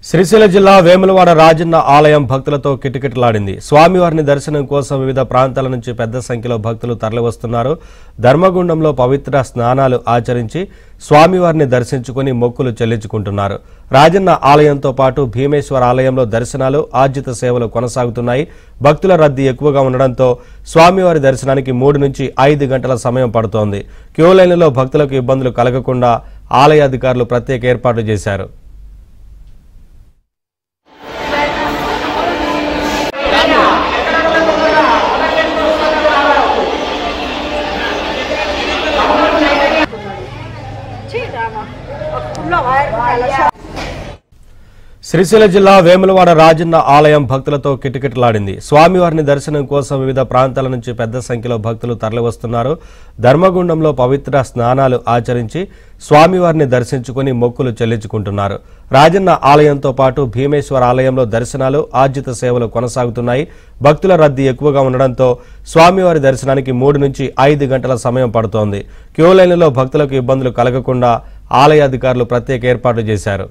శ్రీశైల జిల్లా వేములవాడ రాజన్న ఆలయం భక్తులతో కిటకిటలాడింది. స్వామివారిని దర్శనం కోసం వివిధ ప్రాంతాల నుంచి పెద్ద సంఖ్యలో భక్తులు తరలివస్తున్నారు. ధర్మగుండంలో పవిత్ర స్నానాలు ఆచరించి స్వామివారిని దర్శించుకుని మొక్కులు చెల్లించుకుంటున్నారు. రాజన్న ఆలయంతో పాటు భీమేశ్వర ఆలయంలో దర్శనాలు, ఆర్జిత సేవలు కొనసాగుతున్నాయి. భక్తుల రద్దీ ఎక్కువగా ఉండడంతో స్వామివారి దర్శనానికి 3 నుంచి 5 గంటల సమయం పడుతోంది. క్యూ లైన్లలో భక్తులకు ఇబ్బందులు కలగకుండా ఆలయ అధికారులు ప్రత్యేక ఏర్పాట్లు చేశారు. శ్రీశైల జిల్లా వేములవాడ రాజన్న ఆలయం భక్తులతో కిటకిటలాడింది. స్వామివారిని దర్శనం కోసం వివిధ ప్రాంతాల నుంచి పెద్ద సంఖ్యలో భక్తులు తరలివస్తున్నారు. ధర్మగుండంలో పవిత్ర స్నానాలు ఆచరించి స్వామివారిని దర్శించుకుని మొక్కులు చెల్లించుకుంటున్నారు. రాజన్న ఆలయంతో పాటు భీమేశ్వర ఆలయంలో దర్శనాలు, ఆర్జిత సేవలు కొనసాగుతున్నాయి. భక్తుల రద్దీ ఎక్కువగా ఉండడంతో స్వామివారి దర్శనానికి 3 నుంచి 5 గంటల సమయం పడుతోంది. క్యూ లైన్లలో భక్తులకు ఇబ్బందులు కలగకుండా ఆలయ అధికారులు ప్రత్యేక ఏర్పాట్లు చేశారు.